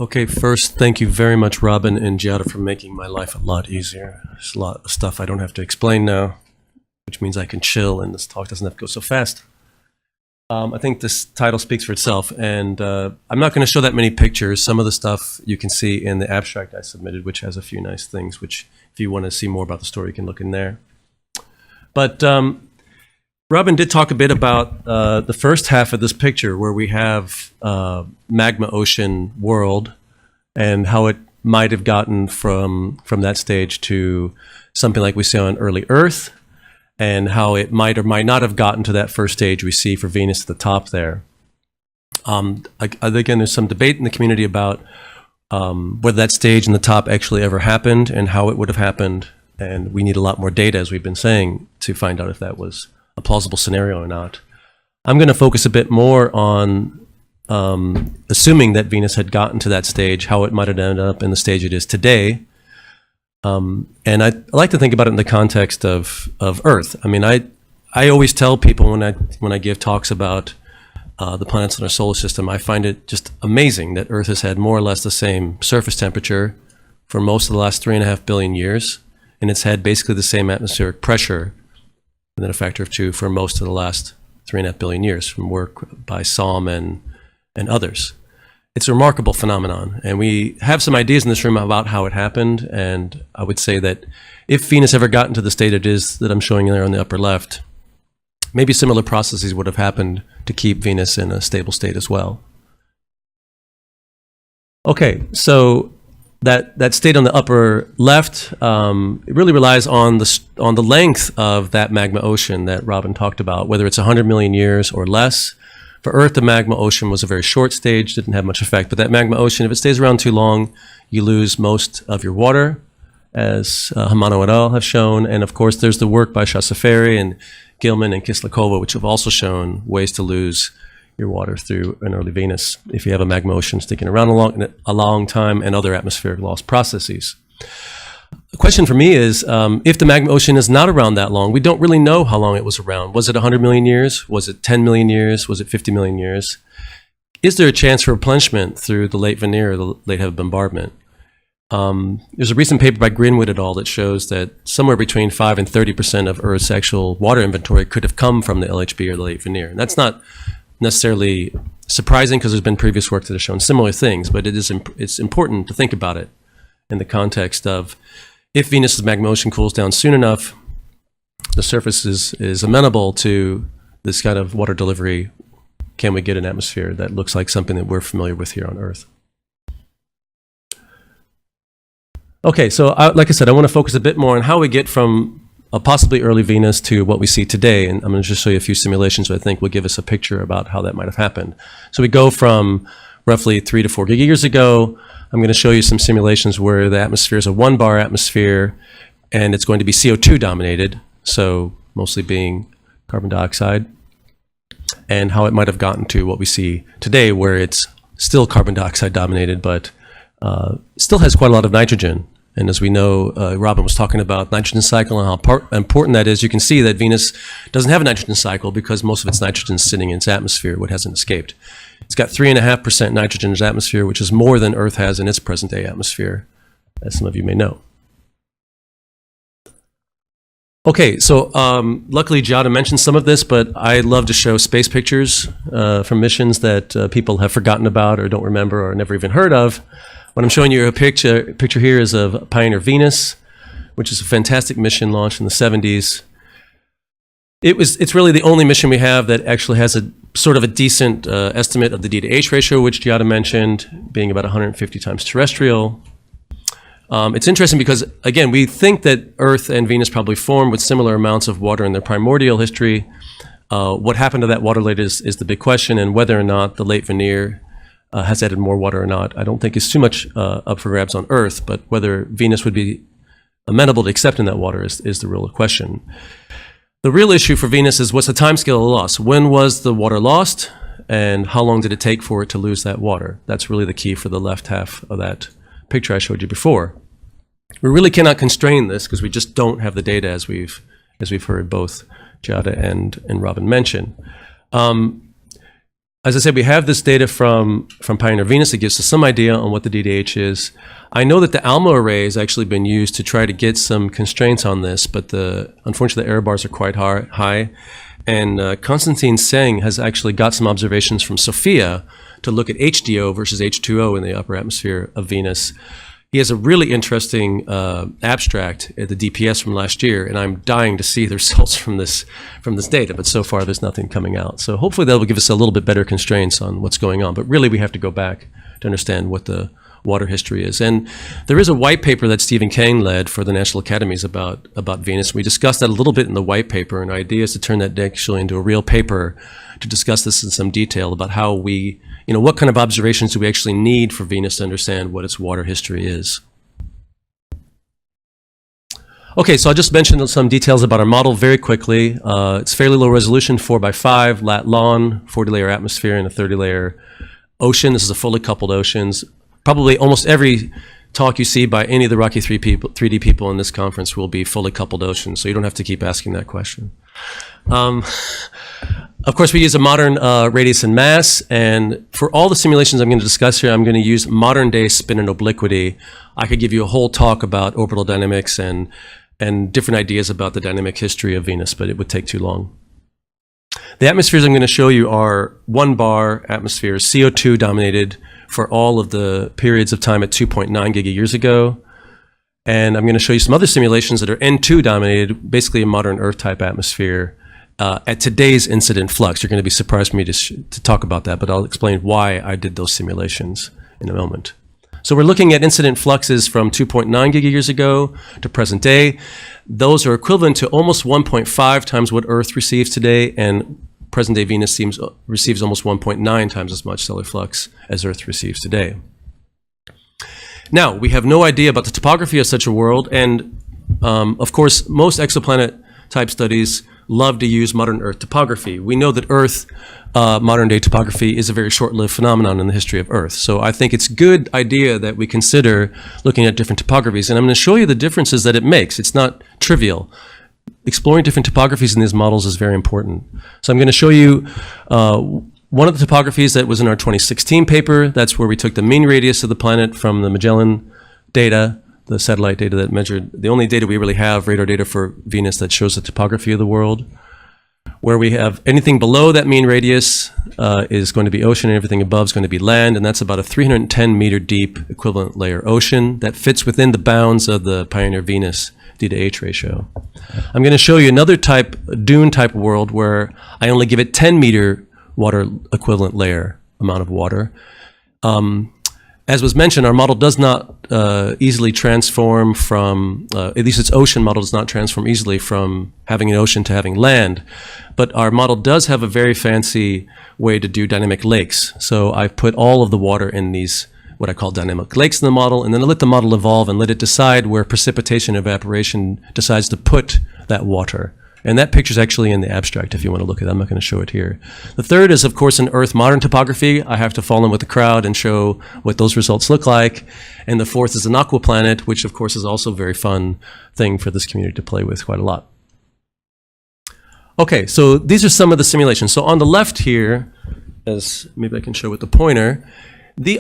Okay, first, thank you very much, Robin and Giada, for making my life a lot easier. There's a lot of stuff I don't have to explain now, which means I can chill and this talk doesn't have to go so fast. I think this title speaks for itself, and I'm not going to show that many pictures. Some of the stuff you can see in the abstract I submitted, which has a few nice things, which if you want to see more about the story, you can look in there. But Robin did talk a bit about the first half of this picture, where we have Magma Ocean World and how it might have gotten from that stage to something like we see on early Earth, and how it might or might not have gotten to that first stage we see for Venus at the top there. Again, there's some debate in the community about whether that stage in the top actually ever happened and how it would have happened, and we need a lot more data, as we've been saying, to find out if that was a plausible scenario or not. I'm going to focus a bit more on assuming that Venus had gotten to that stage, how it might have ended up in the stage it is today. And I like to think about it in the context of Earth. I mean, I always tell people when I give talks about the planets in our solar system, I find it just amazing that Earth has had more or less the same surface temperature for most of the last 3.5 billion years, and it's had basically the same atmospheric pressure, and then a factor of 2 for most of the last 3.5 billion years from work by SOM and others. It's a remarkable phenomenon, and we have some ideas in this room about how it happened, and I would say that if Venus ever got into the state it is that I'm showing there on the upper left, maybe similar processes would have happened to keep Venus in a stable state as well. Okay, so that state on the upper left, it really relies on the length of that magma ocean that Robin talked about, whether it's 100 million years or less. For Earth, the magma ocean was a very short stage, didn't have much effect, but that magma ocean, if it stays around too long, you lose most of your water, as Hamano et al. Have shown, and of course there's the work by Shasafari and Gilman and Kislakova, which have also shown ways to lose your water through an early Venus if you have a magma ocean sticking around a long time and other atmospheric loss processes. The question for me is, if the magma ocean is not around that long, we don't really know how long it was around. Was it 100 million years? Was it 10 million years? Was it 50 million years? Is there a chance for replenishment through the late Veneer, the late heavy bombardment? There's a recent paper by Greenwood et al. That shows that somewhere between 5 and 30% of Earth's actual water inventory could have come from the LHB or the late Veneer. And that's not necessarily surprising, because there's been previous work that has shown similar things, but it's important to think about it in the context of, if Venus's magma ocean cools down soon enough, the surface is amenable to this kind of water delivery. Can we get an atmosphere that looks like something that we're familiar with here on Earth? Okay, so like I said, I want to focus a bit more on how we get from a possibly early Venus to what we see today, and I'm going to just show you a few simulations that I think will give us a picture about how that might have happened. So we go from roughly 3 to 4 gigayears ago. I'm going to show you some simulations where the atmosphere is a 1-bar atmosphere, and it's going to be CO2 dominated, so mostly being carbon dioxide, and how it might have gotten to what we see today, where it's still carbon dioxide dominated, but still has quite a lot of nitrogen. And as we know, Robin was talking about nitrogen cycle and how important that is. You can see that Venus doesn't have a nitrogen cycle because most of its nitrogen is sitting in its atmosphere, what hasn't escaped. It's got 3.5% nitrogen in its atmosphere, which is more than Earth has in its present-day atmosphere, as some of you may know. Okay, so luckily Giada mentioned some of this, but I love to show space pictures from missions that people have forgotten about or don't remember or never even heard of. What I'm showing you a picture here is of Pioneer Venus, which is a fantastic mission launched in the 70s. It's really the only mission we have that actually has a sort of a decent estimate of the D to H ratio, which Giada mentioned, being about 150 times terrestrial. It's interesting because, again, we think that Earth and Venus probably formed with similar amounts of water in their primordial history. What happened to that water later is the big question, and whether or not the late Veneer has added more water or not, I don't think is too much up for grabs on Earth, but whether Venus would be amenable to accepting that water is the real question. The real issue for Venus is, what's the timescale of loss? When was the water lost, and how long did it take for it to lose that water? That's really the key for the left half of that picture I showed you before. We really cannot constrain this because we just don't have the data, as we've heard both Giada and Robin mention. as I said, we have this data from Pioneer Venus. It gives us some idea on what the DDH is. I know that the ALMA array has actually been used to try to get some constraints on this, but unfortunately the error bars are quite high. And Konstantin Seng has actually got some observations from SOFIA to look at HDO versus H2O in the upper atmosphere of Venus. He has a really interesting abstract at the DPS from last year, and I'm dying to see the results from this data, but so far there's nothing coming out. So hopefully that will give us a little bit better constraints on what's going on, but really we have to go back to understand what the water history is. And there is a white paper that Stephen Kane led for the National Academies about Venus. We discussed that a little bit in the white paper, and our idea is to turn that actually into a real paper to discuss this in some detail about how we, what kind of observations do we actually need for Venus to understand what its water history is. Okay, so I'll just mention some details about our model very quickly. It's fairly low resolution, 4x5, lat-long, 40-layer atmosphere, and a 30-layer ocean. This is a fully coupled oceans. Probably almost every talk you see by any of the Rocky 3D people in this conference will be fully coupled oceans, so you don't have to keep asking that question. Of course, we use a modern radius and mass, and for all the simulations I'm going to discuss here, I'm going to use modern day spin and obliquity. I could give you a whole talk about orbital dynamics and different ideas about the dynamic history of Venus, but it would take too long. The atmospheres I'm going to show you are 1 bar atmospheres, CO2 dominated for all of the periods of time at 2.9 gigayears ago. And I'm going to show you some other simulations that are N2 dominated, basically a modern Earth type atmosphere at today's incident flux. You're going to be surprised for me to talk about that, but I'll explain why I did those simulations in a moment. So we're looking at incident fluxes from 2.9 gigayears ago to present day. Those are equivalent to almost 1.5 times what Earth receives today, and present day Venus receives almost 1.9 times as much stellar flux as Earth receives today. Now, we have no idea about the topography of such a world, and of course, most exoplanet type studies love to use modern Earth topography. We know that Earth modern day topography is a very short-lived phenomenon in the history of Earth. So I think it's a good idea that we consider looking at different topographies, and I'm going to show you the differences that it makes. It's not trivial. Exploring different topographies in these models is very important. So I'm going to show you one of the topographies that was in our 2016 paper. That's where we took the mean radius of the planet from the Magellan data, the satellite data that measured, the only data we really have, radar data for Venus, that shows the topography of the world. Where we have anything below that mean radius is going to be ocean, and everything above is going to be land, and that's about a 310 meter deep equivalent layer ocean that fits within the bounds of the Pioneer Venus D to H ratio. I'm going to show you another type, dune type world, where I only give it 10 meter water equivalent layer amount of water. As was mentioned, our model does not easily transform from, at least its ocean model does not transform easily from having an ocean to having land. But our model does have a very fancy way to do dynamic lakes. So I've put all of the water in these, what I call dynamic lakes in the model, and then I let the model evolve and let it decide where precipitation and evaporation decides to put that water. And that picture is actually in the abstract if you want to look at it. I'm not going to show it here. The third is, of course, an Earth modern topography. I have to fall in with the crowd and show what those results look like. And the fourth is an aquaplanet, which, of course, is also a very fun thing for this community to play with quite a lot. Okay, so these are some of the simulations. So on the left here, as maybe I can show with the pointer,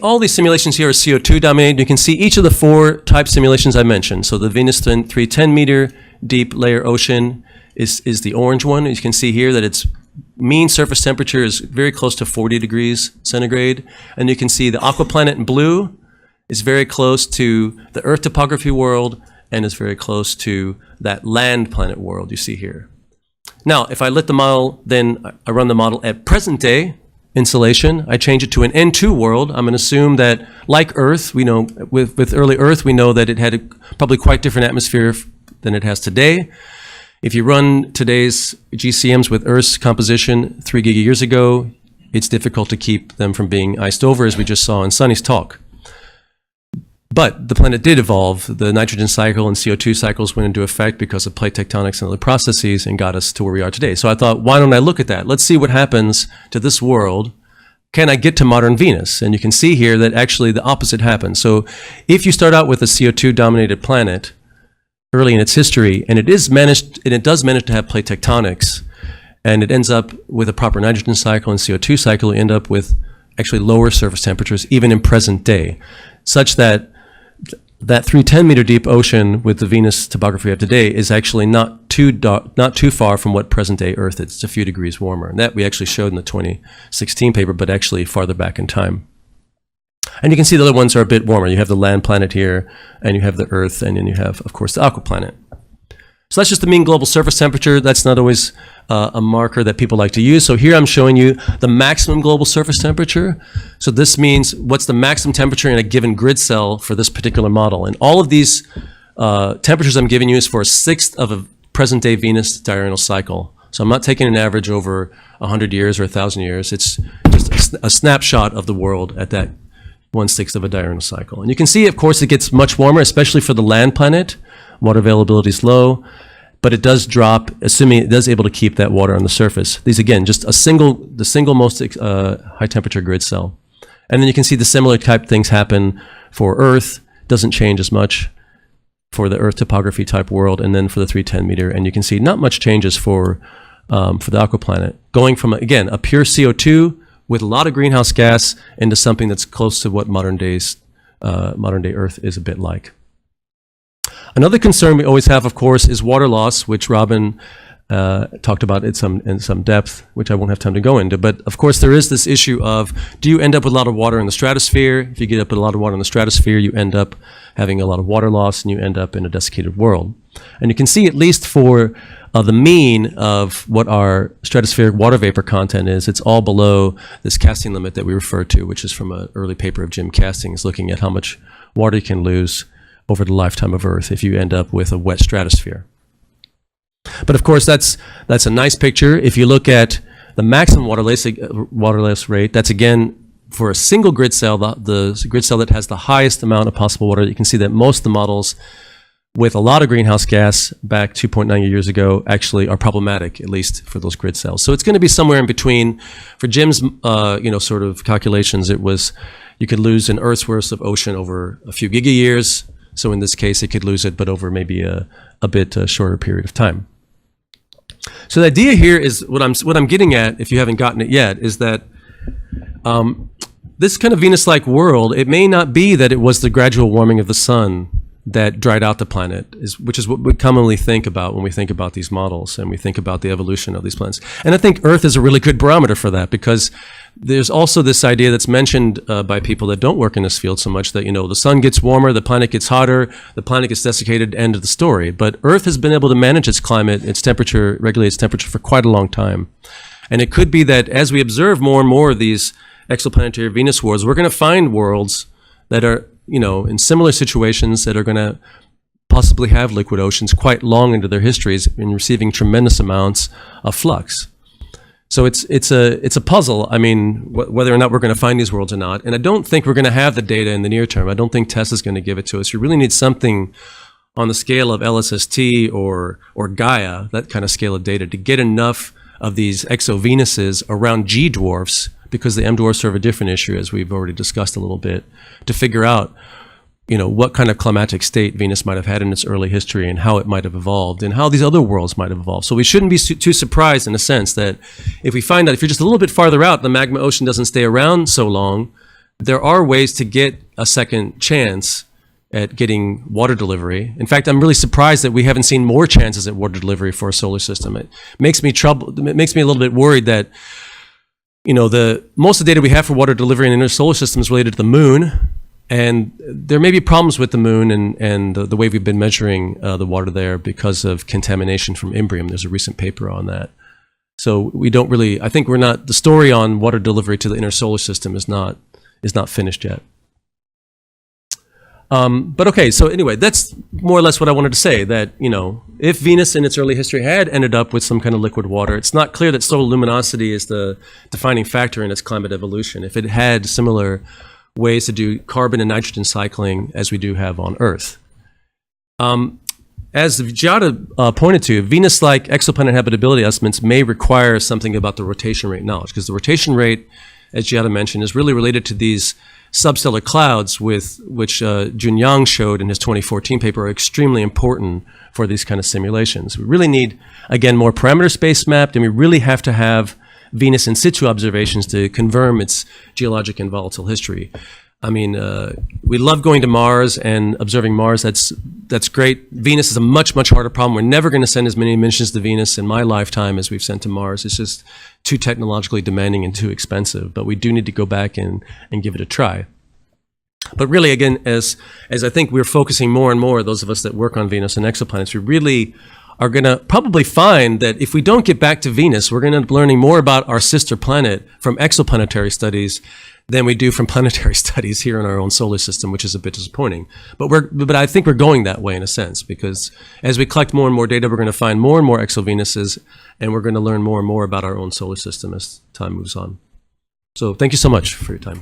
all these simulations here are CO2 dominated. You can see each of the 4 type simulations I mentioned. So the Venus 310 meter deep layer ocean is the orange one. You can see here that its mean surface temperature is very close to 40 degrees centigrade. And you can see the aquaplanet in blue is very close to the Earth topography world and is very close to that land planet world you see here. Now, if I let the model, then I run the model at present day insolation, I change it to an N2 world. I'm going to assume that, like Earth, we know with early Earth, we know that it had probably quite different atmosphere than it has today. If you run today's GCMs with Earth's composition 3 gigayears ago, it's difficult to keep them from being iced over, as we just saw in Sunny's talk. But the planet did evolve. The nitrogen cycle and CO2 cycles went into effect because of plate tectonics and other processes and got us to where we are today. So I thought, why don't I look at that? Let's see what happens to this world. Can I get to modern Venus? And you can see here that actually the opposite happens. So if you start out with a CO2-dominated planet early in its history, and it does manage to have plate tectonics, And it ends up with a proper nitrogen cycle and CO2 cycle, you end up with actually lower surface temperatures, even in present day, such that that 310 meter deep ocean with the Venus topography we have today is actually not too far from what present day Earth is. It's a few degrees warmer. And that we actually showed in the 2016 paper, but actually farther back in time. And you can see the other ones are a bit warmer. You have the land planet here, and you have the Earth, and then you have, of course, the aquaplanet. So that's just the mean global surface temperature. That's not always a marker that people like to use. So here I'm showing you the maximum global surface temperature. So this means what's the maximum temperature in a given grid cell for this particular model. And all of these temperatures I'm giving you is for a sixth of a present-day Venus diurnal cycle. So I'm not taking an average over 100 years or 1,000 years. It's just a snapshot of the world at that 1/6 of a diurnal cycle. And you can see, of course, it gets much warmer, especially for the land planet. Water availability is low, but it does drop, assuming it does able to keep that water on the surface. These, again, just the single most high temperature grid cell. And then you can see the similar type things happen for Earth. Doesn't change as much for the Earth topography type world, and then for the 310 meter. And you can see not much changes for the aquaplanet. Going from, again, a pure CO2 with a lot of greenhouse gas into something that's close to what modern day Earth is a bit like. Another concern we always have, of course, is water loss, which Robin talked about in some depth, which I won't have time to go into. But of course, there is this issue of, do you end up with a lot of water in the stratosphere? If you get up with a lot of water in the stratosphere, you end up having a lot of water loss, and you end up in a desiccated world. And you can see, at least for the mean of what our stratospheric water vapor content is, it's all below this Kasting limit that we refer to, which is from an early paper of Jim Kasting, is looking at how much water you can lose over the lifetime of Earth if you end up with a wet stratosphere. But of course, that's a nice picture. If you look at the maximum water loss rate, that's again for a single grid cell, the grid cell that has the highest amount of possible water. You can see that most of the models with a lot of greenhouse gas back 2.9 years ago actually are problematic, at least for those grid cells. So it's going to be somewhere in between. For Jim's sort of calculations, it was you could lose an Earth's worth of ocean over a few gigayears. So in this case, it could lose it, but over maybe a bit shorter period of time. So the idea here is what I'm getting at, if you haven't gotten it yet, is that this kind of Venus-like world, it may not be that it was the gradual warming of the sun that dried out the planet, which is what we commonly think about when we think about these models and we think about the evolution of these planets. And I think Earth is a really good barometer for that, because there's also this idea that's mentioned by people that don't work in this field so much that, the sun gets warmer, the planet gets hotter, the planet gets desiccated, end of the story. But Earth has been able to manage its climate, its temperature, regulate its temperature for quite a long time. And it could be that as we observe more and more of these exoplanetary Venus worlds, we're going to find worlds that are in similar situations that are going to possibly have liquid oceans quite long into their histories and receiving tremendous amounts of flux. So it's a puzzle. I mean, whether or not we're going to find these worlds or not. And I don't think we're going to have the data in the near term. I don't think Tesla's going to give it to us. You really need something on the scale of LSST or Gaia, that kind of scale of data, to get enough of these exovenuses around G dwarfs, because the M dwarfs serve a different issue, as we've already discussed a little bit, to figure out, what kind of climatic state Venus might have had in its early history and how it might have evolved and how these other worlds might have evolved. So we shouldn't be too surprised, in a sense, that if we find out, if you're just a little bit farther out, the magma ocean doesn't stay around so long, there are ways to get a second chance at getting water delivery. In fact, I'm really surprised that we haven't seen more chances at water delivery for a solar system. It makes me a little bit worried that most of the data we have for water delivery in inner solar systems is related to the moon, and there may be problems with the moon and the way we've been measuring the water there because of contamination from Imbrium. There's a recent paper on that. So we don't really, I think the story on water delivery to the inner solar system is not finished yet. But okay, so anyway, that's more or less what I wanted to say, that, if Venus in its early history had ended up with some kind of liquid water, it's not clear that solar luminosity is the defining factor in its climate evolution. If it had similar ways to do carbon and nitrogen cycling as we do have on Earth. As Giada pointed to, Venus-like exoplanet habitability estimates may require something about the rotation rate knowledge, because the rotation rate, as Giada mentioned, is really related to these substellar clouds, which Jun Yang showed in his 2014 paper, are extremely important for these kind of simulations. We really need, again, more parameter space mapped, and we really have to have Venus in situ observations to confirm its geologic and volatile history. I mean, we love going to Mars and observing Mars. That's great. Venus is a much, much harder problem. We're never going to send as many missions to Venus in my lifetime as we've sent to Mars. It's just too technologically demanding and too expensive. But we do need to go back and give it a try. But really, again, as I think we're focusing more and more, those of us that work on Venus and exoplanets, we really are going to probably find that if we don't get back to Venus, we're going to end up learning more about our sister planet from exoplanetary studies than we do from planetary studies here in our own solar system, which is a bit disappointing. But I think we're going that way in a sense, because as we collect more and more data, we're going to find more and more exovenuses, and we're going to learn more and more about our own solar system as time moves on. So thank you so much for your time.